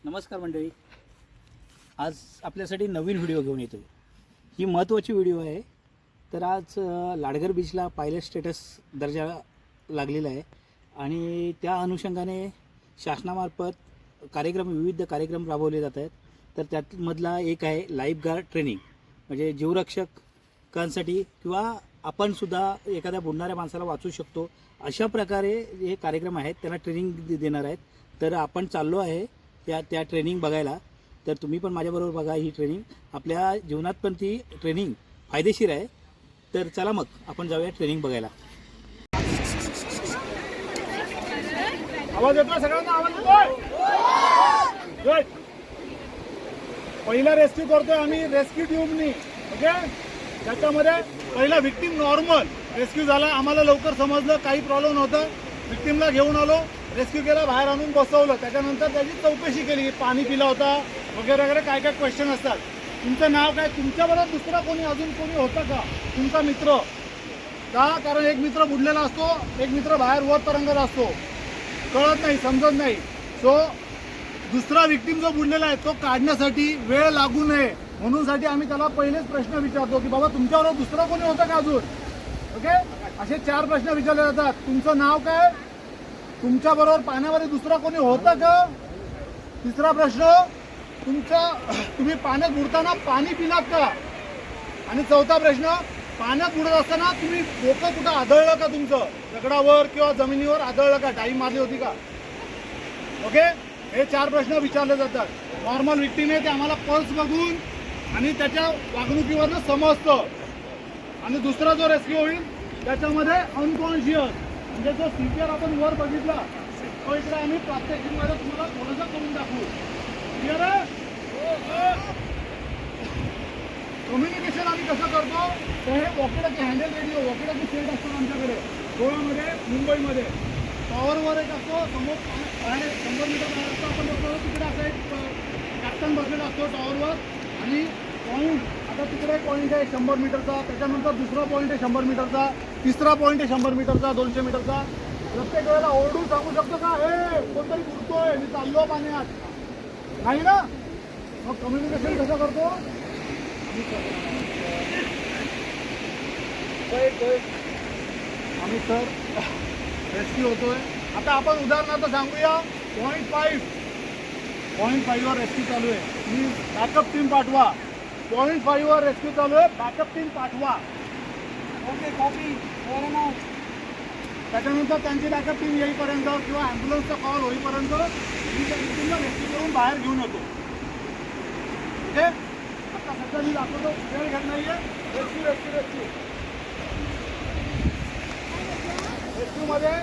नमस्कार मंडळी, आज आपल्यासाठी नवीन व्हिडिओ घेऊन येतो. ही महत्त्वाची व्हिडिओ आहे. तर आज लाडघर बीचला पायलट स्टेटस दर्जा लागलेला आहे आणि त्या अनुषंगाने शासनामार्फत विविध कार्यक्रम राबवले जात आहेत. तर त्यातमधला एक आहे लाईफगार्ड ट्रेनिंग, म्हणजे जीवरक्षकांसाठी किंवा आपणसुद्धा एखाद्या बुडणाऱ्या माणसाला वाचू शकतो अशा प्रकारे हे कार्यक्रम आहेत, त्यांना ट्रेनिंग देणार आहेत. तर आपण चाललो आहे त्या ट्रेनिंग बघायला. तर तुम्ही पण माझ्याबरोबर बघा. ही ट्रेनिंग आपल्या जीवनात पण ती ट्रेनिंग फायदेशीर आहे. तर चला मग आपण जाऊया ट्रेनिंग बघायला. आवाज येतोय सगळ्यांना? आवाज येतोय? पहिला रेस्क्यू करतोय आम्ही रेस्क्यू ट्यूबनी. ओके, त्याच्यामध्ये पहिला विक्टीम नॉर्मल रेस्क्यू झाला. आम्हाला लवकर समजलं काही प्रॉब्लेम नव्हता. विक्टीमला घेऊन आलो, रेस्क्यू केला, बाहेर आणून बसवलं. त्याच्यानंतर त्याची चौकशी केली, पाणी पिला होता वगैरे वगैरे काय काय क्वेश्चन असतात. तुमचं नाव काय, तुमच्याबरोबर दुसरा कोणी अजून कोणी होतं का, तुमचा मित्र का? कारण एक मित्र बुडलेला असतो, एक मित्र बाहेर वर तरंगत असतो, कळत नाही, समजत नाही. सो दुसरा विक्टीम जो बुडलेला आहे तो काढण्यासाठी वेळ लागू नये म्हणून साठी आम्ही त्याला पहिलेच प्रश्न विचारतो की बाबा तुमच्याबरोबर दुसरा कोणी होतं का अजून. ओके, असे 4 प्रश्न विचारले जातात. तुमचं नाव काय, तुमच्याबरोबर पाण्यामध्ये दुसरा कोणी होतं का, तिसरा प्रश्न तुम्ही पाण्यात बुडताना पाणी पिलात का, आणि चौथा प्रश्न पाण्यात बुडत असताना तुम्ही डोकं कुठं आदळलं का, तुमचं दगडावर किंवा जमिनीवर आदळलं का, डाईव मारली होती का. ओके, हे 4 प्रश्न विचारले जातात. नॉर्मल व्यक्तीने ते आम्हाला पल्स बघून आणि त्याच्या वागणुकीवरनं समजतं. आणि दुसरा जो रेस्क्यू होईल त्याच्यामध्ये अनकॉन्शियस म्हणजे जो सीपीआर आपण वर बघितला तो इकडे आम्ही प्रात्यक्षिकमध्ये तुम्हाला थोडंसं करून दाखवू. क्लिअर आहे? कम्युनिकेशन आम्ही कसं करतो तर हे walkie-talkie handle radio walkie-talkie set असतात आमच्याकडे गोव्यामध्ये, मुंबईमध्ये. टॉवरवर एक असतो, समोर बाहेर 100 मीटर बाहेर असतो, आपण बसलो तिकडे असा एक कॅप्टन बसलेला असतो टॉवरवर. आणि पॉईंट आता तिकडे पॉईंट आहे 100 मीटरचा, त्याच्यानंतर दुसरा पॉईंट आहे 100 मीटरचा, तिसरा पॉईंट आहे 100 मीटरचा, 200 मीटरचा. प्रत्येक वेळेला ओरडून सांगू शकतो का हे कोणतरी बुडतोय, मी चाललो पाण्यात, नाही ना. मग कम्युनिकेशन कसं करतो आम्ही सर रेस्क्यू होतोय. आता आपण उदाहरणार्थ सांगूया 0.5 वर रेस्क्यू चालू आहे, प्लीज बॅकअप टीम पाठवा. 0.5 वर रेस्क्यू चालू आहे, बॅकअप टीम पाठवा. Okay, copy. त्याच्यानंतर त्यांची बॅकअप टीम येईपर्यंत किंवा ॲम्ब्युलन्सचा कॉल होईपर्यंत मी त्या टीमला रेस्क्यू करून बाहेर घेऊन येतो. ओके, आता सध्या मी दाखवतो, वेळ घेत नाहीये. रेस्क्यू रेस्क्यूमध्ये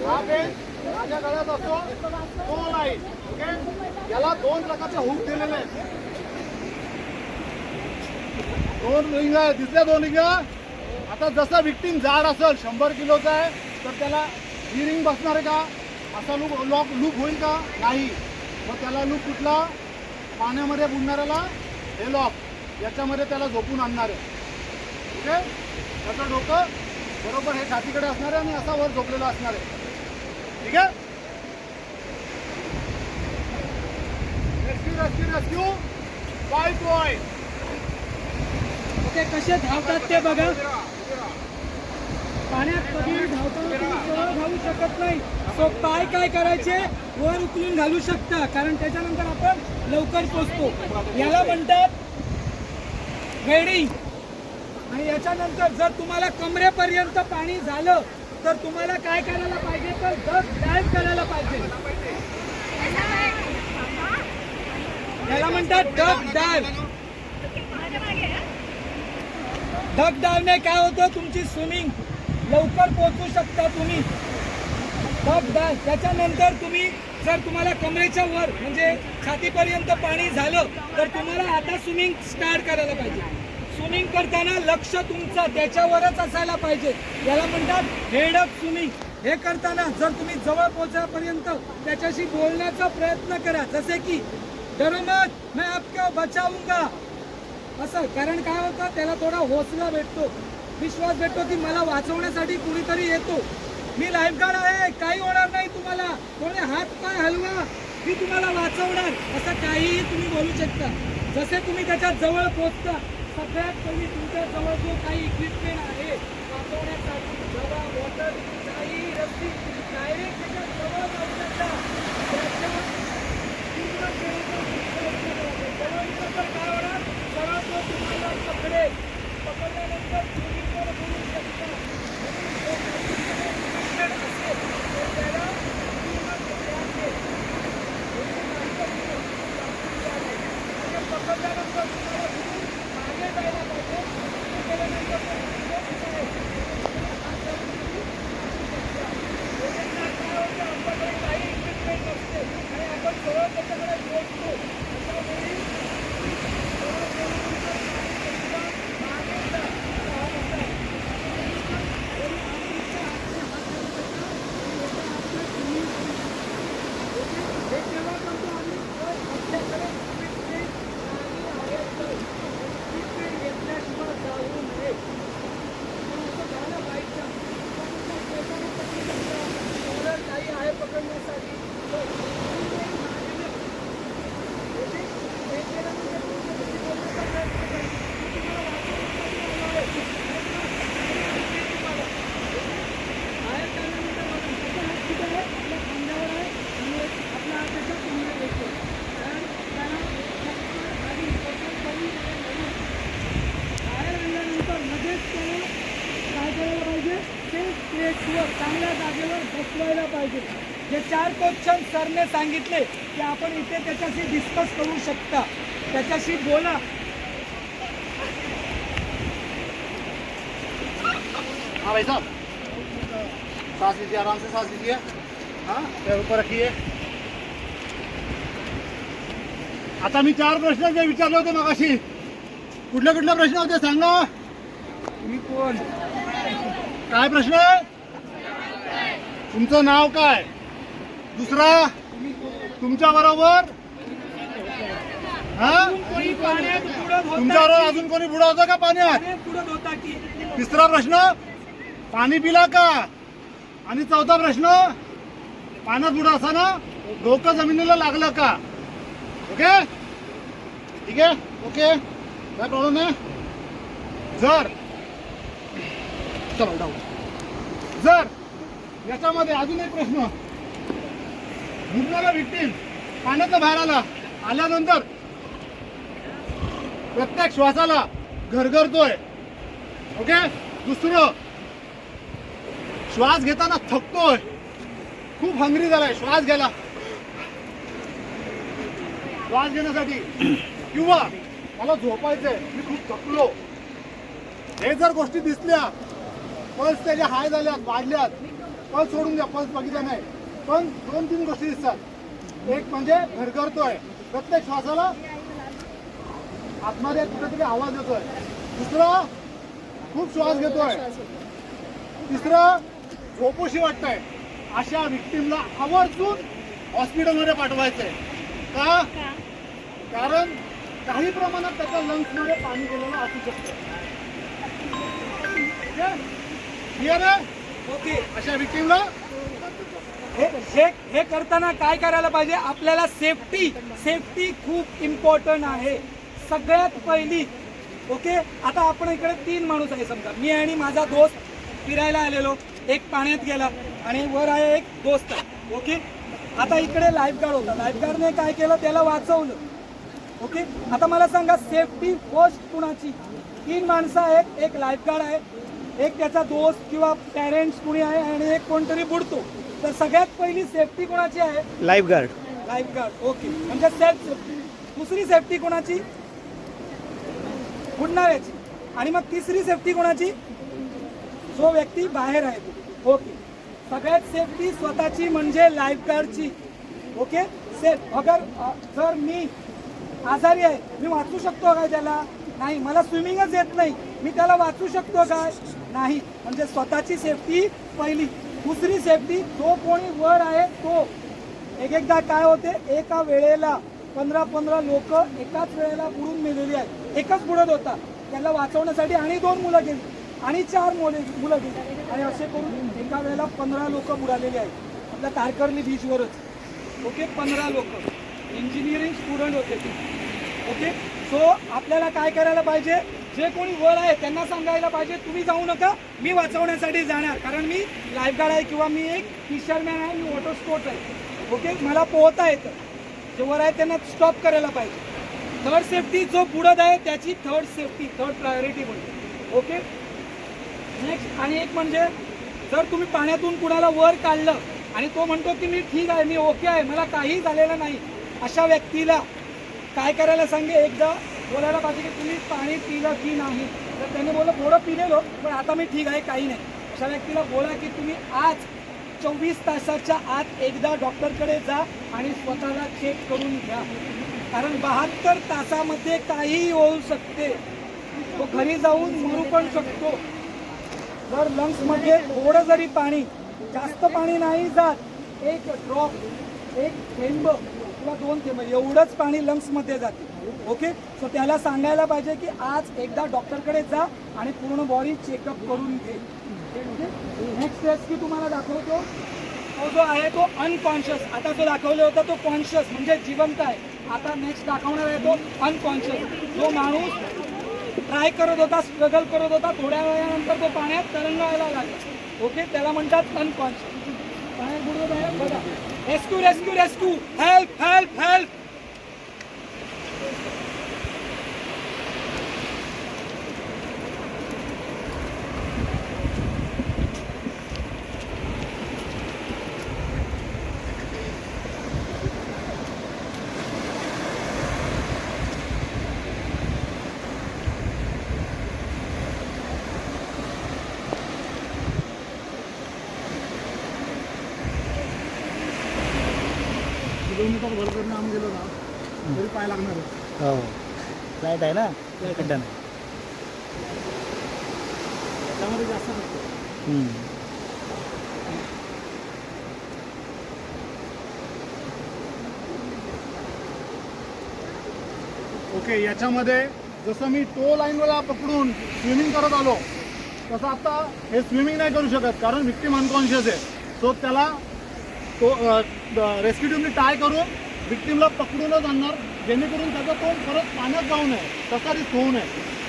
हा पेन माझ्या गळ्यात असतो, तो लाईन. ओके, याला 2 प्रकारचे हुक दिलेले आहेत. 2 रिंग आहे, दिसल्या 2 रिंग. आता जसा विक्टीम जाड असेल 100 किलोचा आहे तर त्याला ही रिंग बसणार आहे का, असा लूप होईल का, नाही. मग त्याला लूप कुठला, पाण्यामध्ये बुडणाऱ्याला हे लॉक, याच्यामध्ये त्याला झोपून आणणार आहे. ओके, त्याचं डोकं बरोबर हे छातीकडे असणार आहे आणि असा वर झोपलेला असणार आहे. ठीक आहे. Rescue 5 point. ओके, कसे धावतात ते बघा. पाण्यात कधी धावताना तुम्ही सरळ घालू शकत नाही. सो पाय काय करायचे, वर उचलून घालू शकता, कारण त्याच्यानंतर आपण लवकर पोचतो. याला म्हणतात वेडिंग. आणि याच्यानंतर जर तुम्हाला कमरेपर्यंत पाणी झालं तर तुम्हाला काय करायला पाहिजे, तर डक डायव्ह करायला पाहिजे. याला म्हणतात डक डायव्ह. डक डायव्हने काय होतं, तुमची स्विमिंग लवकर पोहोचू शकता तुम्ही. Duck dive. त्याच्यानंतर तुम्हाला कमरेच्या वर म्हणजे छातीपर्यंत पाणी झालं तर तुम्हाला आता स्विमिंग स्टार्ट करायला पाहिजे. स्विमिंग करताना लक्ष तुमचं त्याच्यावरच असायला पाहिजे. याला म्हणतात हेड अप स्विमिंग. हे करताना जर तुम्ही जवळ पोहोचण्यापर्यंत त्याच्याशी बोलण्याचा प्रयत्न करा, जसे की डरो मत, मैं आपको बचाऊंगा, असं. कारण काय होतं, त्याला थोडा हौसला भेटतो, विश्वास भेटतो की मला वाचवण्यासाठी कुणीतरी येतो, मी लाईफगार्ड आहे, काही होणार नाही तुम्हाला. थोडे हात पाय हलवा, मी तुम्हाला वाचवणार असं काहीही तुम्ही बोलू शकता. जसे तुम्ही त्याच्या जवळ पोहोचता सगळ्यात पहिली तुमच्या जवळ जो काही इक्विपमेंट आहे वाचवण्यासाठी डबा बॉटल काही रस्सी डायरेक्ट त्याच्या जवळ जाऊ शकता. त्याच्यावर पूर्ण जवळ काय होणार सरळ तो तुम्हाला पकडेल. पकडल्यानंतर तुम्ही पण बोलू शकता. त्याला पकडल्यानंतर तुम्हाला मागे जायला पाहिजे. केल्यानंतर आपल्याकडे काही इक्विपमेंट नसते आणि आपण सरळ त्याच्याकडे पोहोचतो. त्याच्यामुळे मागे जा. हे केव्हा करतो आम्ही आपल्याकडे घेतल्याशिवाय जाऊ नये. झालं पाहिजे काही आहे पकडण्यासाठी चांगल्या जागेवर बसवायला पाहिजे. जे 4 क्वेश्चन सरने सांगितले की आपण इथे त्याच्याशी डिस्कस करू शकता, त्याच्याशी बोला. हाँ भाई साहब, सांस लीजिए, आराम से सांस लीजिए. हाँ, पैर ऊपर रखिए. आता मी 4 प्रश्न जे विचारले होते मगाशी, कुठले कुठले प्रश्न होते सांगा. तुम्ही कोण? काय प्रश्न आहे? तुमचं नाव काय? दुसरा, तुमच्या बरोबर हा कोणी पाण्यात बुडत होता तुमच्याबरोबर अजून कोणी बुडा होता का पाण्यात? बुडत होता की? तिसरा प्रश्न, पाणी पिला का? आणि चौथा प्रश्न, पाण्यात बुडा असताना डोकं जमिनीला लागलं का? ओके, ठीक आहे. ओके, काय प्रॉब्लेम आहे? जर चलो डाऊन. जर याच्यामध्ये अजून एक प्रश्न, बुडणारा विक्टीम पाण्यातला बाहेर आल्यानंतर प्रत्येक श्वासाला घरघरतोय. ओके, दुसरं, श्वास घेताना थकतोय, खूप हंग्री झालाय श्वास घ्यायला, श्वास घेण्यासाठी, किंवा मला झोपायचंय, मी खूप थकलो. हे जर गोष्टी दिसल्या, पल्स त्याच्या हाय झाल्यात, वाढल्यात, पल्स सोडून द्या, पल्स बघितला नाही, पण 2-3 गोष्टी दिसतात. एक म्हणजे घरघरतोय, प्रत्येक श्वासाला आतमध्ये कुठेतरी आवाज येतोय. दुसरं, खूप श्वास घेतोय. तिसरं, झोपूशी वाटतंय. अशा विक्टीमला आवर्जून हॉस्पिटलमध्ये पाठवायचंय. का? कारण काही प्रमाणात त्याच्या लंग्समध्ये पाणी गेलेलं असू शकतं. क्लिअर आहे? ओके. अशा विक्टीमला हे करताना काय करायला पाहिजे? आपल्याला सेफ्टी खूप इम्पॉर्टंट आहे सगळ्यात पहिली. ओके, आता आपण इकडे 3 माणूस आहे समजा, मी आणि माझा दोस्त फिरायला आलेलो, एक पाण्यात गेला आणि वर आहे एक दोस्त आहे. ओके, आता इकडे लाईफगार्ड होता, लाईफगार्डने काय केलं? त्याला वाचवलं. ओके, आता मला सांगा सेफ्टी फर्स्ट कुणाची? 3 माणसं आहेत, एक लाईफगार्ड आहे, एक त्याचा दोस्त किंवा पॅरेंट्स कुणी आहे आणि एक कोणतरी बुडतो. तर सगळ्यात पहिली सेफ्टी कोणाची आहे? लाईफगार्ड. लाईफगार्ड. ओके, म्हणजे सेल्फ सेफ्टी. दुसरी सेफ्टी कोणाची? बुडणाऱ्याची. आणि मग तिसरी सेफ्टी कोणाची? जो व्यक्ती बाहेर आहे तो. ओके, सगळ्यात सेफ्टी स्वतःची म्हणजे लाईफगार्डची. Okay, safe. अगर जर मी आजारी आहे, मी वाचू शकतो काय त्याला? नाही. मला स्विमिंगच येत नाही, मी त्याला वाचू शकतो काय? नाही. म्हणजे स्वतःची सेफ्टी पहिली. दुसरी सेफ्टी, जो कोणी वर आहे तो. एकदा काय होते, एका वेळेला 15 लोक एकाच वेळेला बुडून मेलेली आहेत. एकच बुडत होता, त्याला वाचवण्यासाठी आणि 2 मुलं गेली आणि 4 मुलं गेली आणि असे करून एका वेळेला 15 लोक बुडालेली आहेत आपल्या तारकर्ली बीचवरच. ओके 15 लोक इंजिनिअरिंग स्टुडंट होते ते. ओके सो आपल्याला काय करायला पाहिजे, जे कोणी वर आहे त्यांना सांगायला पाहिजे तुम्ही जाऊ नका, मी वाचवण्यासाठी जाणार, कारण मी लाईफगार्ड आहे किंवा मी एक फिशरमॅन आहे, मी वॉटर स्पोर्ट्स आहे. ओके मला पोहता येतं, जे वर आहे त्यांना स्टॉप करायला पाहिजे. थर्ड सेफ्टी जो बुडत आहे त्याची थर्ड सेफ्टी थर्ड प्रायोरिटी म्हणतो. ओके नेक्स्ट आणि एक म्हणजे जर तुम्ही पाण्यातून कुणाला वर काढलं आणि तो म्हणतो की मी ठीक आहे, मी ओके आहे, मला काही झालेलं नाही, अशा व्यक्तीला काय करायला सांगे, एकदा बोलायला पाहिजे की तुम्ही पाणी पिलं की नाही. तर त्याने बोललं थोडं पिलेलो पण आता मी ठीक आहे, काही नाही. अशा व्यक्तीला बोला की तुम्ही आज 24 तासाच्या आत एकदा डॉक्टरकडे जा आणि स्वतःला चेक करून घ्या, कारण 72 तासामध्ये काहीही होऊ शकते. तो घरी जाऊन मरू पण शकतो. जर लंग्समध्ये थोडं जरी पाणी, जास्त पाणी नाही जात, एक ड्रॉप, एक थेंब किंवा 2 थेंब एवढंच पाणी लंग्समध्ये जाते. ओके सो त्याला सांगायला पाहिजे की आज एकदा डॉक्टरकडे जा आणि पूर्ण बॉडी चेकअप करून घे. नेक्स्ट रेस्क्यू तुम्हाला दाखवतो, तो जो आहे तो अनकॉन्शियस. आता जो दाखवला होता तो कॉन्शियस म्हणजे जिवंत आहे. आता नेक्स्ट दाखवणार आहे तो अनकॉन्शियस. जो माणूस ट्राय करत होता, स्ट्रगल करत होता, थोड्या वेळानंतर तो पाण्यात तरंगायला लागला. ओके त्याला म्हणतात अनकॉन्शियस. पाण्यात बुडवत आहे बघा. Rescue rescue rescue, help help help. Kilometre वर जर आम्ही गेलो ना तरी पाय लागणार आहे. हो फ्लाईट आहे ना, खड्डा नाही. त्याच्यामध्ये जास्त नसतं. ओके याच्यामध्ये जसं मी टो लाईनला पकडून स्विमिंग करत आलो तसं आता हे स्विमिंग नाही करू शकत कारण विक्टिम अनकॉन्शियस आहे. सो त्याला तो रेस्क्यू टीमने टाय करून विक्टिमला पकडूनच आणणार, जेणेकरून त्याचा तोंड परत पाण्यात जाऊ नये, तसा रिस्क होऊ नये,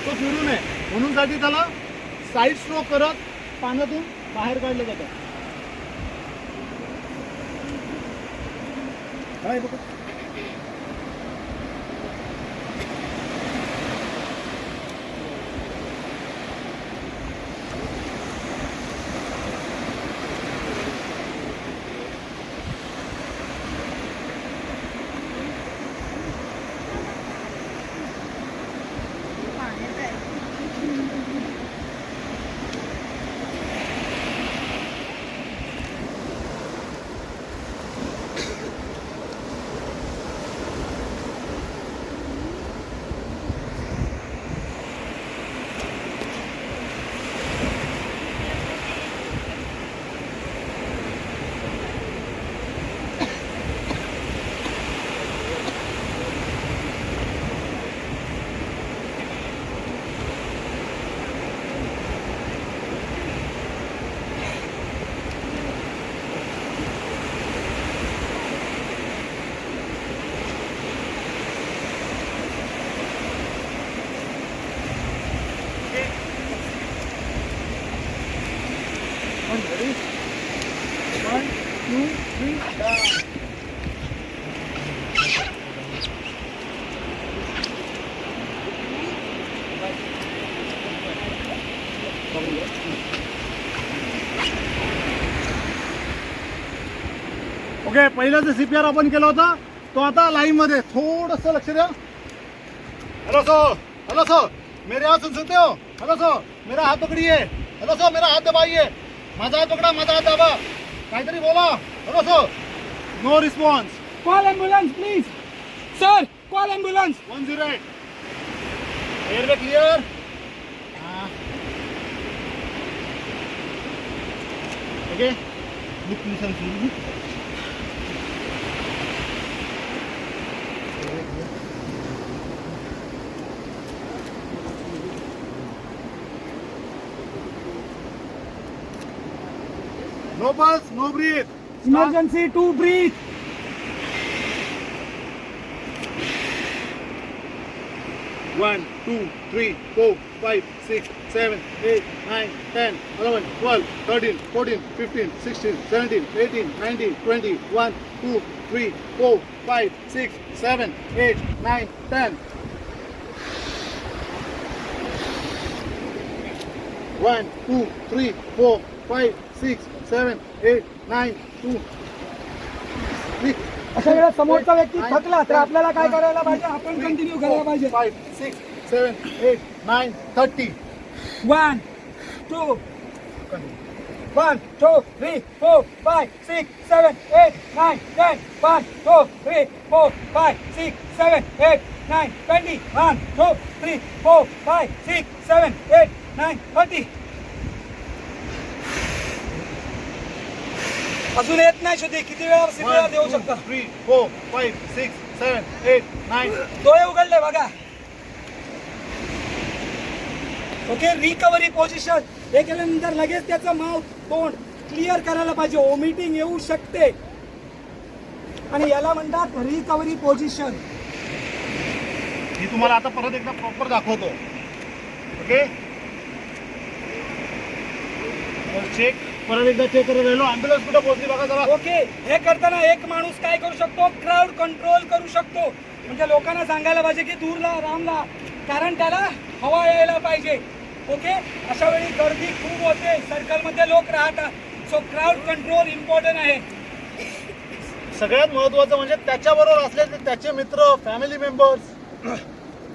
तो फिरू नये म्हणूनसाठी त्याला साईड स्ट्रोक करत पाण्यातून बाहेर काढलं जातं. काय बघ One, two, three, down. Okay पहिला जो CPR आपण केला होता तो आता लाईन मध्ये थोडंसं लक्ष द्या. हेलो सर मेरे हाथ सुनते हो. हेलो सर मेरा हाथ पकड़िए. हेलो सर मेरा हाथ दबाइए. माझा हात पकडा, माझा हात दाबा, काहीतरी बोला. Hello sir no response. Call ambulance please sir, call ambulance. 108 airway clear. Okay look please. No pulse, no breathe. Emergency to breathe. 1, 2, 3, 4, 5, 6, 7, 8, 9, 10, 11, 12, 13, 14, 15, 16, 17, 18, 19, 20, 1, 2, 3, 4, 5, 6, 7, 8, 9, 10. 1, 2, 3, 4, 5, 6, 7, 8, 9, 2, 3. अशा वेळेला समोरचा व्यक्ती थकला तर आपल्याला काय करायला पाहिजे, आपण कंटिन्यू करायला पाहिजे. 5, 6, 7, 8, 9, 30. 1 2 1 2 3 4 5 6 7 8 9 10 1 2 3 4 5 6 7 8 9 20 1 2 3 4 5 6 7 8 9 30. अजून येत नाही शुद्धी, किती वेळा सिग्नल देऊ 1, 2, शकता? 3, 4, 5, 6, 7, 8, 9. डोळे उघडले बघा. ओके, रिकव्हरी पोझिशन हे केल्यानंतर लगेच त्याचं माउथ तोंड क्लिअर करायला पाहिजे. ओमिटिंग येऊ शकते आणि याला म्हणतात रिकव्हरी पोझिशन. मी तुम्हाला आता परत एकदा प्रॉपर दाखवतो. ओके, चेक परत एकदा चेक करत राहिलो. ॲम्ब्युलन्स कुठं पोहोचली बघा जरा. ओके, हे करताना एक माणूस काय करू शकतो, क्राऊड कंट्रोल करू शकतो. म्हणजे लोकांना सांगायला पाहिजे की दूरला रामला, कारण त्याला हवा यायला पाहिजे. ओके, अशा वेळी गर्दी खूप होते, सर्कलमध्ये लोक राहतात. सो क्राऊड कंट्रोल इम्पॉर्टंट आहे. सगळ्यात महत्वाचं म्हणजे त्याच्याबरोबर असलेले त्याचे मित्र, फॅमिली मेंबर्स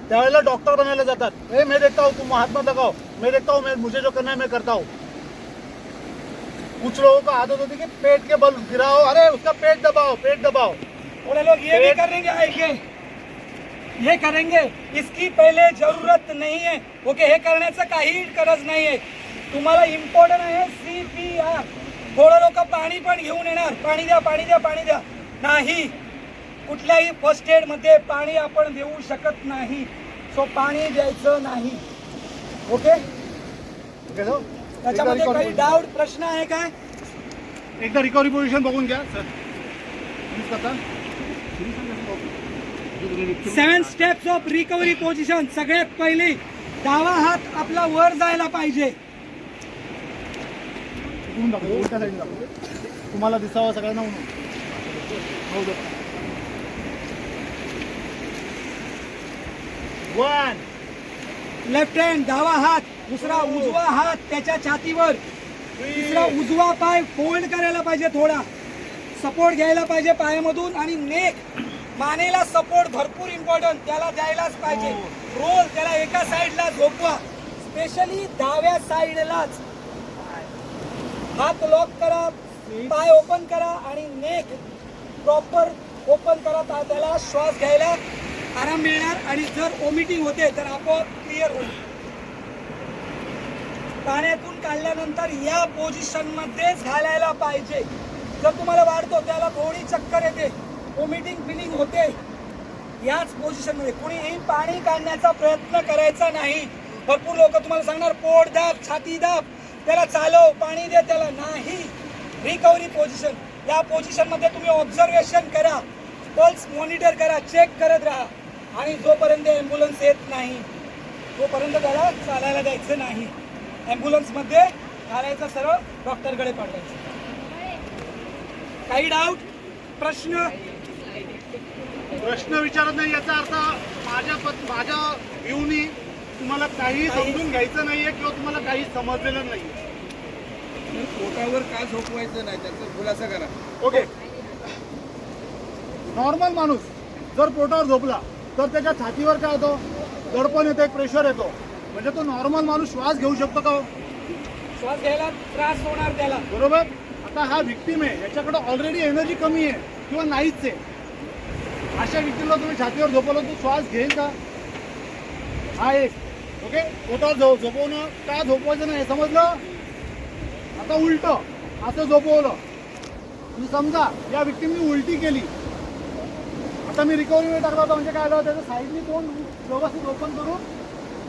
त्यावेळेला डॉक्टर बनायला जातात. ए मैं देखता हूँ, तुम हाथ मत लगाओ, मैं देखता हूँ, मैं मुझे जो करना है मैं करता हूँ. कुछ लोगों का आदत होती है कि पेट के बल गिराओ, अरे उसका पेट दबाओ, पेट दबाओ. थोड़े लोग ये भी करेंगे, आएंगे ये करेंगे, इसकी पहिले जरूरत नाही आहे. ओके, हे करण्याचं काही गरज नाही आहे. तुम्हाला इम्पॉर्टंट आहे CPR. थोडं लोक पाणी पण घेऊन येणार, पाणी द्या पाणी द्या पाणी द्या. नाही, कुठल्याही फर्स्ट एड मध्ये पाणी आपण देऊ शकत नाही. सो पाणी द्यायचं नाही. ओके, त्याच्यामध्ये काही डाऊट प्रश्न आहे काय? एकदा रिकव्हरी पोझिशन बघून घ्या सर. प्लीज करता. 7 स्टेप्स ऑफ रिकव्हरी पोझिशन. सगळ्यात पहिले डावा हात आपला वर जायला पाहिजे. इकडून दाखवतो, उलट्या साईडने दाखवतो, तुम्हाला दिसावं सगळ्यांना म्हणून. हो दे. 1, लेफ्ट हँड डावा हात, दुसरा उजवा हात त्याच्या छातीवर, तिसरा उजवा पाय फोल्ड करायला पाहिजे, थोडा सपोर्ट घ्यायला पाहिजे पायामधून. आणि नेक, मानेला सपोर्ट भरपूर इम्पॉर्टंट, त्याला द्यायलाच पाहिजे. रोल, त्याला एका साईडला झोपवा, स्पेशली डाव्या साईडलाच. हात लॉक करा, पाय ओपन करा आणि नेक प्रॉपर ओपन करा. त्याला श्वास घ्यायला आराम मिळणार आणि जर ओमिटिंग होते तर आपोआप क्लिअर होईल. पाण्यातून काढल्यानंतर या पोझिशन मध्येच घालायला पाहिजे. जर तुम्हाला वाढतो, त्याला थोडी चक्कर येते, ओमिटिंग फिलिंग होते, याच पोझिशन मध्ये कुणीही पाणी काढण्याचा प्रयत्न करायचा नाही. भरपूर लोक तुम्हाला सांगणार पोट दाब, छाती दाब, त्याला चालव, पाणी दे, त्याला नाही. रिकव्हरी पोझिशन, या पोझिशन मध्ये तुम्ही ऑब्झर्वेशन करा, पल्स मॉनिटर करा, चेक करत राहा आणि जोपर्यंत ॲम्ब्युलन्स येत नाही तोपर्यंत त्याला चालायला द्यायचं नाही. ॲम्ब्युलन्समध्ये घालायचं, सरळ डॉक्टरकडे पाठवायचं. काही डाऊट प्रश्न? प्रश्न विचारत नाही याचा अर्थ माझ्या व्ह्यूनी तुम्हाला काही समजून घ्यायचं नाहीये किंवा तुम्हाला काही समजलेलं नाहीये. पोटावर का झोपवायचं नाही त्याचा खुलासा करा. ओके, नॉर्मल माणूस जर पोटावर झोपला तर त्याच्या छातीवर काय होतं, दडपण येतं, एक प्रेशर येतो. म्हणजे तो नॉर्मल माणूस श्वास घेऊ शकतो का? श्वास घ्यायला त्रास होणार त्याला, बरोबर. आता हा विक्टीम आहे, याच्याकडे ऑलरेडी एनर्जी कमी आहे किंवा नाहीच आहे. अशा व्यक्तीला तुम्ही छातीवर झोपवलं तो श्वास घेईल का? हा एक. ओके, पोटावर झोपवणं का झोपवायचं नाही समजलं. आता उलट असं झोपवलं, तुम्ही समजा या व्यक्तीने उलटी केली. आता मी रिकव्हरी टाकला होता, म्हणजे काय आलं, त्याचं साईडनी तोंड व्यवस्थित ओपन करून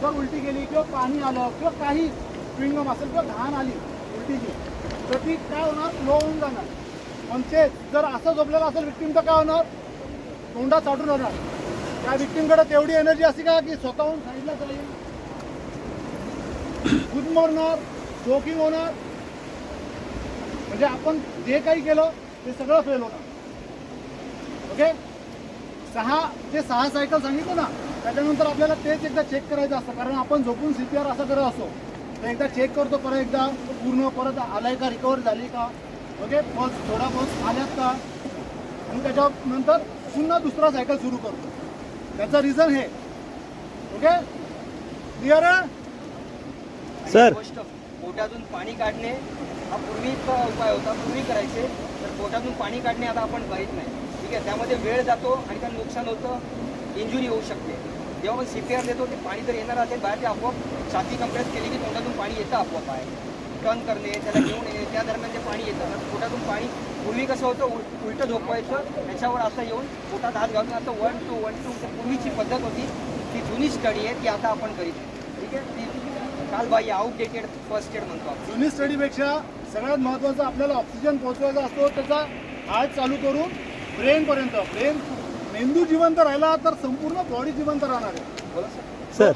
जर उलटी केली किंवा पाणी आलं किंवा काही च्युइंगम असेल किंवा घाण आली उलटीची, तर ती काय होणार, लो होऊन जाणार. म्हणजे जर असं झोपलेलं असेल व्यक्तीम तर काय होणार, तोंडात साठून राहणार. त्या विक्टीमकडे तेवढी एनर्जी असते का की स्वतःहून साईडला जाईल, गुदमरणार, जोकिंग होणार, म्हणजे आपण जे काही केलं ते सगळं फेल होणार. ओके, 6 सायकल सांगितलं ना, त्याच्यानंतर आपल्याला तेच एकदा चेक करायचं असतं, कारण आपण झोपून CPR असं करत असतो. तर एकदा चेक करतो, परत एकदा पूर्ण परत आलाय का, रिकवर झाली का, ओके, पल्स थोडा पल्स आल्यात का, आणि त्याच्यानंतर पुन्हा दुसरा सायकल सुरू करतो. त्याचं रिझन हे. ओके, क्लिअर आहे सर गोष्ट पोटातून पाणी काढणे हा पूर्वीचा उपाय होता, पूर्वी करायचे. तर पोटातून पाणी काढणे आता आपण करीत नाही. ठीक आहे, त्यामध्ये वेळ जातो आणि त्यात नुकसान होतं, इंजुरी होऊ शकते. जेव्हा आपण CPR देतो ते पाणी जर येणार असेल बाहेर, ते आपोआप छाती कंप्रेस केली की पोटातून पाणी येतं आपोआप आहे. टर्न करणे, त्याला घेऊन येणे, त्या दरम्यान ते पाणी येतं. पोटातून पाणी पूर्वी कसं होतं, उलटं झोपवायचं, त्याच्यावर असं येऊन पोटात हात घालून असं 1 2 1 2 पूर्वीची पद्धत होती. ती जुनी स्टडी आहे, ती आता आपण करीत. ठीक आहे, ती कालबाह्य आउटडेटेड फर्स्ट एड म्हणतो आपण. जुनी स्टडीपेक्षा सगळ्यात महत्त्वाचं आपल्याला ऑक्सिजन पोहोचवायचा असतो. त्याचा हार्ट चालू करून ब्रेनपर्यंत. मेंदू जिवंत राहिला तर संपूर्ण बॉडी जिवंत राहणार आहे. बोला सर. सर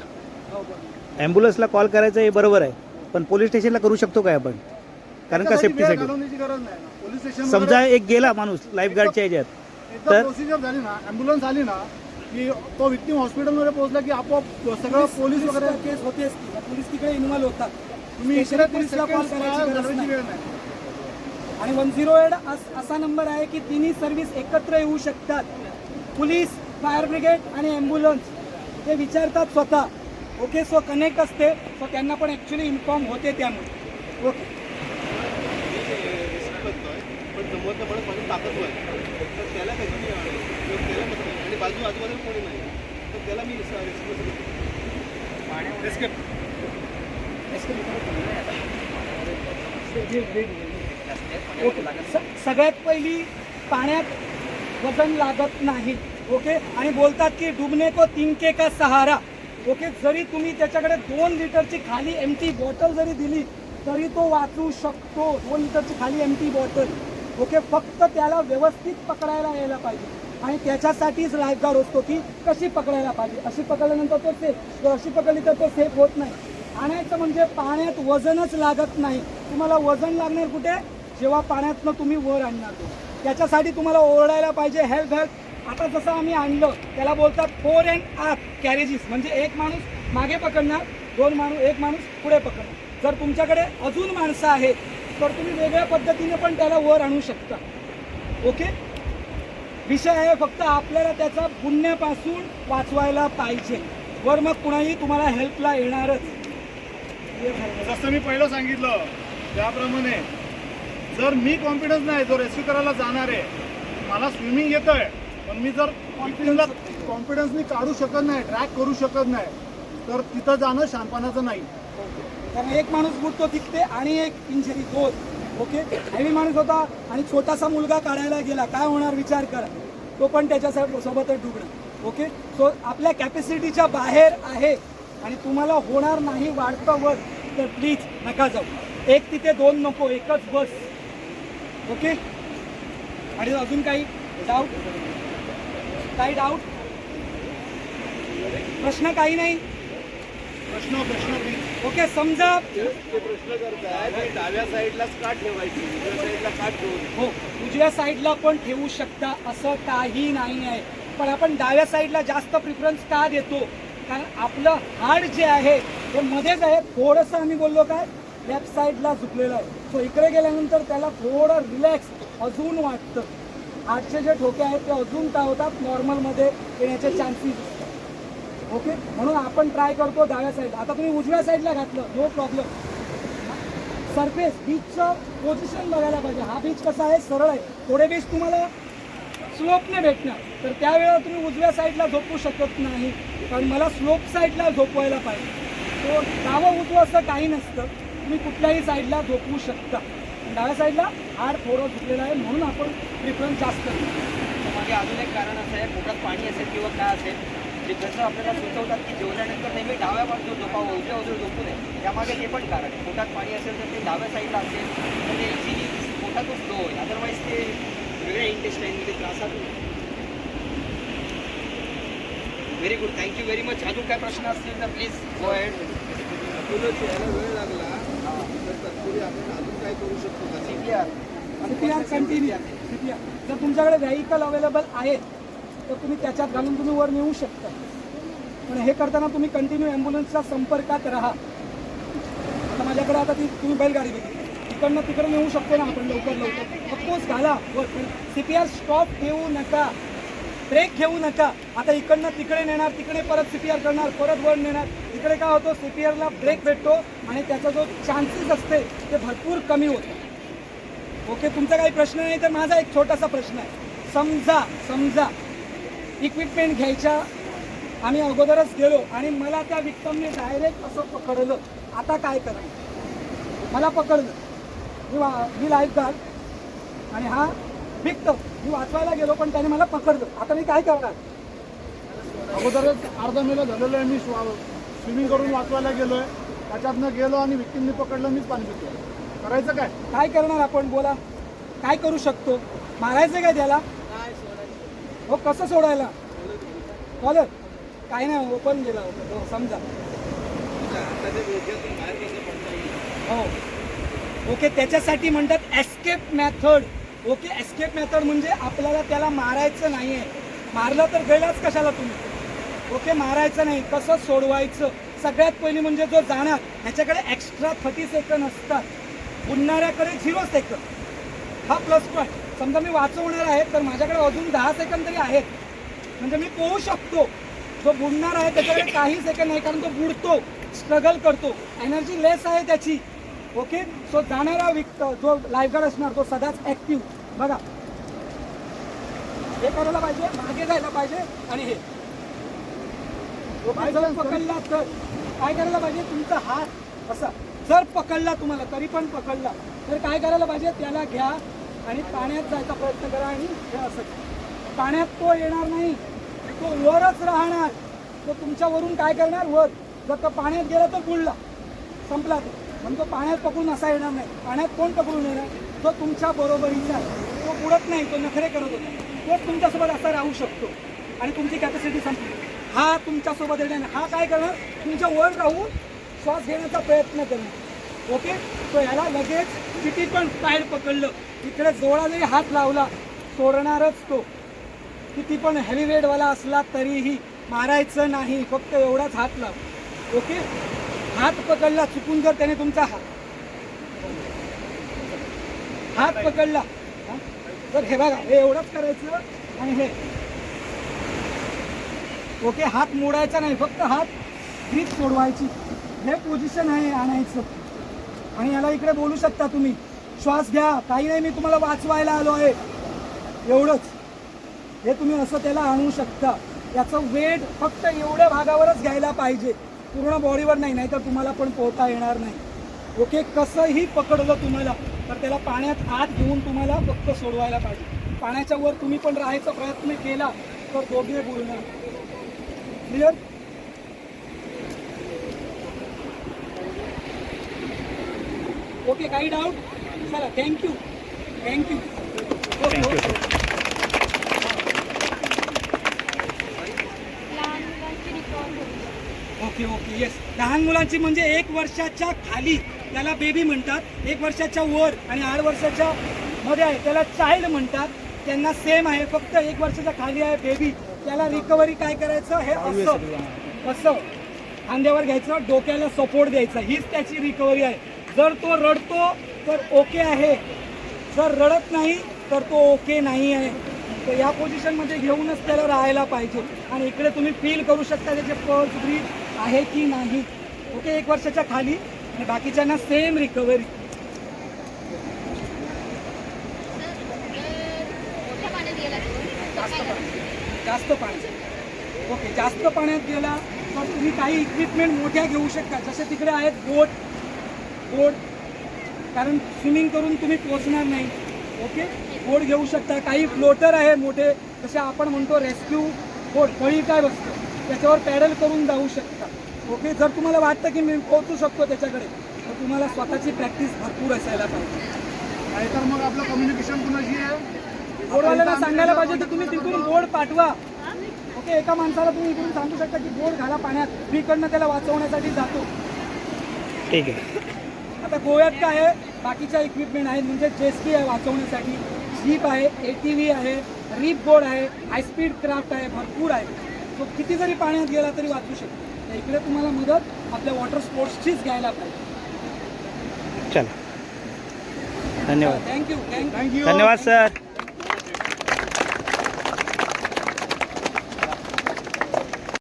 ॲम्ब्युलन्सला कॉल करायचं हे बरोबर आहे, पण पोलीस स्टेशनला करू शकतो काय आपण? कारण का त्यासाठी वेळ सेफ्टीसाठी. घालवण्याची गरज नाही ना. पोलीस स्टेशन समजा एक गेला माणूस लाईफगार्डच्या ह्याच्यात, एकदा तर प्रोसिजर झाली ना, ॲम्ब्युलन्स आली ना, की तो विक्टीम हॉस्पिटलमध्ये पोहोचला की आपोआप सगळं पोलीस वगैरे केस होतेच, पोलीस तिकडे इन्व्हॉल्व होतात. तुम्ही स्पेशली इकडे पोलीसला कॉल करायची गरज घालवायची नाही. वेळ नाही. आणि 108 असा नंबर आहे की तिन्ही सर्व्हिस एकत्र येऊ शकतात. पोलीस, फायर ब्रिगेड आणि ॲम्ब्युलन्स ते विचारतात स्वतः. ओके, सो कनेक्ट असते, सो त्यांना पण ॲक्च्युली इन्फॉर्म होते त्यामुळे. ओके, पण जमवत पण माझी ताकद आहे, तर त्याला काही त्याला आणि आजूबाजूला कोणी नाही, तर त्याला मी ओके. सगळ्यात पहिली पाण्यात वजन लागत नाही. ओके, आणि बोलतात की डुबने को 3K का सहारा. ओके, जरी तुम्ही त्याच्याकडे 2 लिटरची खाली एम्प्टी बॉटल जरी दिली तरी तो वाचू शकतो. 2 लिटरची खाली एम्प्टी बॉटल. ओके, फक्त त्याला व्यवस्थित पकडायला यायला पाहिजे, आणि त्याच्यासाठीच लाईफगार्ड असतो की कशी पकडायला पाहिजे. अशी पकडल्यानंतर तो सेफ, अशी पकडली तर तो सेफ होत नाही. आणायचं म्हणजे पाण्यात वजनच लागत नाही. तुम्हाला वजन लागणार कुठे, जेव्हा पाण्यातनं तुम्ही वर आणणार तो. त्याच्यासाठी तुम्हाला ओरडायला पाहिजे, हेल्प हेल्प. आता जसं आम्ही आणलं त्याला बोलतात 4 and up कॅरेजेस, म्हणजे एक माणूस मागे पकडणार, 2 माणूस, एक माणूस पुढे पकडणार. जर तुमच्याकडे अजून माणसं आहेत तर तुम्ही वेगळ्या पद्धतीने पण त्याला वर आणू शकता. ओके, विषय आहे फक्त आपल्याला त्याचा गुन्ह्यापासून वाचवायला पाहिजे. वर मग कुणाही तुम्हाला हेल्पला येणारच. जसं मी पहिलं सांगितलं त्याप्रमाणे जर मी कॉन्फिडन्स नाही, जो रेस्क्यू करायला जाणार आहे, मला स्विमिंग येतं आहे, पण मी जर कॉन्फिडन्सनी काढू शकत नाही, ट्रॅक करू शकत नाही, तर तिथं जाणं शहाणपणाचं नाही. कारण एक माणूस बुडतो तिथे आणि एक इंजरी 2. ओके, हेवी माणूस होता आणि छोटासा मुलगा काढायला गेला, काय होणार विचार करा. तो पण त्याच्यासोबतच डुबणार. ओके, सो आपल्या कॅपॅसिटीच्या बाहेर आहे आणि तुम्हाला होणार नाही वाढतं वर, तर प्लीज नका जाऊ. एक तिथे 2 नको, एकच बस. ओके, आणि अजून काही डाऊट, काही डाऊट, प्रश्न काही नाही. प्रश्न प्लीज. ओके, समजा ते प्रश्न करताय की डाव्या साईडलाच का ठेवायची, उजव्या साईडला का ठेवू नये? हो, उजव्या साईडला पण ठेवू शकता, असं काही नाही आहे. पण आपण डाव्या साईडला जास्त प्रिफरन्स का देतो, कारण आपलं हार्ट जे आहे ते मध्येच आहे. थोडंसं आम्ही बोललो काय, लेफ्ट साईडला झुकलेलं आहे. सो इकडे गेल्यानंतर त्याला थोडं रिलॅक्स अजून वाटतं. हार्टचे जे ठोके आहेत ते अजून काय होतात, नॉर्मलमध्ये येण्याचे चान्सेस असतात. ओके, म्हणून आपण ट्राय करतो डाव्या साईडला. आता तुम्ही उजव्या साईडला घातलं, नो प्रॉब्लेम. सरफेस बीचचं पोझिशन बघायला पाहिजे. हा बीच कसा आहे, सरळ आहे. थोडे बीच तुम्हाला स्लोपने भेटणार, तर त्यावेळेला तुम्ही उजव्या साईडला झोपू शकत नाही, कारण मला स्लोप साईडला झोपवायला पाहिजे. तो डावं उजवं असं काही नसतं, तुम्ही कुठल्याही साईडला झोपवू शकता. डाव्या साईडला हाड थोडं झुकलेलं आहे, म्हणून आपण प्रिफरन्स जास्त करतो. मागे अजून एक कारण असं आहे, पोटात पाणी असेल किंवा काय असेल, जे कसं आपल्याला सुचवतात की जेवल्यानंतर नेहमी डाव्या बाजूला झोपावं, उजव्या बाजूला झोपू नये. त्यामागे हे पण कारण आहे. पोटात पाणी असेल तर ते डाव्या साईडला असेल तर ते इझिली पोटातच फ्लो होईल, अदरवाईज ते वेगळ्या इंटेस्टाईनमध्ये त्रासात होईल. Very good, thank you very much. अजून काय प्रश्न असतील तर प्लीज गो अहेड. अकोल्यात यायला वेळ लागला तर तत्पूर्वी आपण अजून काय करू शकतो का? CPR continue. CPR जर तुमच्याकडे व्हेकल अवेलेबल आहे तर तुम्ही त्याच्यात घालून तुम्ही वर नेऊ शकता. पण हे करताना तुम्ही कंटिन्यू ॲम्ब्युलन्सच्या संपर्कात राहा. आता माझ्याकडे आता ती तुम्ही बैलगाडी घेतली, तिकडनं तिकडे नेऊ शकतो ना आपण लवकर. ऑफकोर्स घाला वर. CPR स्टॉप घेऊ नका, ब्रेक घेऊ नका. आता इकडनं तिकडे नेणार, तिकडे परत CPR करणार, परत वर नेणार. इकडे काय होतं, CPRला ब्रेक भेटतो आणि त्याचा जो चान्सेस असते ते भरपूर कमी होतं. ओके, तुमचा काही प्रश्न नाही तर माझा एक छोटासा प्रश्न आहे. समजा इक्विपमेंट घ्यायच्या आम्ही अगोदरच गेलो आणि मला त्या विक्टमने डायरेक्ट असं पकडलं, आता काय करायचं? मला पकडलं, मी लाईफगार्ड आणि हा विक्टम, मी वाचवायला गेलो पण त्याने मला पकडलं, आता मी काय करणार? अगोदरच अर्धा मेला झालेलो आहे, मी स्विमिंग करून वाचवायला गेलोय, त्याच्यातनं गेलो आणि विक्टीमने पकडलं, मीच पाणी पितो. करायचं काय? काय करणार आपण? बोला, काय करू शकतो? मारायचं काय त्याला? हो, कसं सोडायला? कॉलर काय नाही, ओपन गेला होता हो, समजा. हो, ओके, त्याच्यासाठी म्हणतात escape method. Okay, escape method म्हणजे आपल्याला त्याला मारायचं नाही आहे. मारलं तर गेलाच कशाला तुम्ही? ओके, मारायचं नाही. कसं सोडवायचं? सगळ्यात पहिली म्हणजे जो जाणार ह्याच्याकडे एक्स्ट्रा 30 सेकंद असतात, बुडणाऱ्याकडे 0 सेकंद. हा प्लस पॉईंट. समजा मी वाचवणार आहे तर माझ्याकडे अजून 10 सेकंद तरी आहेत, म्हणजे मी पोहू शकतो. जो बुडणार आहे त्याच्याकडे काही सेकंद नाही, कारण तो बुडतो, स्ट्रगल करतो, एनर्जी लेस आहे त्याची. ओके, सो जाणारा जो लाईफगार्ड असणार तो सदाच ॲक्टिव्ह. बघा, हे करायला पाहिजे, मागे जायला पाहिजे आणि हे जर पकडला तर काय करायला पाहिजे? तुमचा हात असा जर पकडला, तुम्हाला तरी पण पकडला तर काय करायला पाहिजे? त्याला घ्या आणि पाण्यात जायचा प्रयत्न करा आणि हे असं. पाण्यात तो येणार नाही, तो वरच राहणार. तो तुमच्यावरून काय करणार? वर. जर तो पाण्यात गेला तर बुडला, संपला तो. पण तो पाण्यात पकडून असा येणार नाही. पाण्यात कोण पकडून येणार? तो तुमच्या बरोबरीचा, तो बुडत नाही, तो नखरे करत होता, तोच तुमच्यासोबत असा राहू शकतो आणि तुमची कॅपॅसिटी संपली. हा तुमच्यासोबत येणार नाही. हा काय करणार? तुमच्या वर राहून श्वास घेण्याचा प्रयत्न करणार. ओके, तो याला लगेच किती पण बाहेर पकडलं, इकडे जोडा जरी हात लावला सोडणारच तो. किती पण हेवी वेटवाला असला तरीही मारायचं नाही, फक्त एवढाच हात लाव. ओके, हात पकडला चुकून जर त्याने तुमचा हात पकडला तर हे बघा, हे एवढंच करायचं आणि हे. ओके, हात मोडायचा नाही, फक्त हात ग्रीप सोडवायची. हे पोझिशन आहे आणायचं. आणि याला इकडे बोलू शकता तुम्ही, श्वास घ्या, काही नाही, मी तुम्हाला वाचवायला आलो आहे, एवढंच. हे तुम्ही असं त्याला आणू शकता. याचं वेट फक्त एवढ्या भागावरच घ्यायला पाहिजे, पूर्ण बॉडीवर नाही, नाहीतर तुम्हाला पण पोहता येणार नाही. ओके, कसंही पकडलं तुम्हाला तर त्याला पाण्यात आत घेऊन तुम्हाला फक्त सोडवायला पाहिजे. पाण्याच्या वर तुम्ही पण राहायचा प्रयत्न केला तर दोघे बुडणार. क्लिअर? ओके, काही डाऊट? चला, थँक्यू. Okay, yes. लहान मुलांची म्हणजे 1 वर्षाच्या खाली त्याला बेबी म्हणतात, 1 वर्षाच्या वर आणि 8 वर्षाच्या मध्ये आहे त्याला चाइल्ड म्हणतात. त्यांना सेम आहे, फक्त 1 वर्षाच्या खाली आहे बेबी. त्याला रिकव्हरी काय करायचं? हे असं खांद्यावर घ्यायचं, डोक्याला सपोर्ट द्यायचा, हीच त्याची रिकव्हरी आहे. जर तो रडतो तर ओके आहे, जर रडत नाही तर तो ओके नाही आहे. तर या पोझिशनमध्ये घेऊनच त्याला राहायला पाहिजे. आणि इकडे तुम्ही फील करू शकता त्याचे पल्स ब्रीथ आहे की नाही. ओके, 1 वर्षाच्या खाली आणि बाकीच्यांना सेम रिकव्हरी. जास्त पाण्यात. ओके, जास्त पाण्यात गेला तर तुम्ही काही इक्विपमेंट मोठ्या घेऊ शकता, जसे तिकडे आहेत बोट, कारण स्विमिंग करून तुम्ही पोचणार नाही. ओके, बोट घेऊ शकता. काही फ्लोटर आहे मोठे, जसे आपण म्हणतो रेस्क्यू बोट, कळी काय बसतो त्याच्यावर पॅडल करून जाऊ शकता. ओके, जर तुम्हाला वाटतं की मी पोहोचू शकतो त्याच्याकडे तर तुम्हाला स्वतःची प्रॅक्टिस भरपूर असायला पाहिजे. नाहीतर मग आपलं कम्युनिकेशन कुणाशी आहे? बोर्डवाल्यांना सांगायला पाहिजे की तुम्ही तिथून बोर्ड पाठवा. ते एका माणसाला तुम्ही इकडून सांगू शकता की बोट घाला पाण्यात, मी इकडनं त्याला वाचवण्यासाठी जातो. ठीक आहे. आता गोव्यात काय आहे, बाकीच्या इक्विपमेंट आहेत, म्हणजे जेस्की आहे वाचवण्यासाठी, जीप आहे, ATV आहे, रिप बोर्ड आहे, हायस्पीड क्राफ्ट आहे, भरपूर आहे. तो किती जरी पाण्यात गेला तरी वाचू शकतो. तर इकडे तुम्हाला मदत आपल्या वॉटर स्पोर्ट्सचीच घ्यायला पाहिजे. चला, धन्यवाद. थँक्यू. थँक्यू. धन्यवाद सर.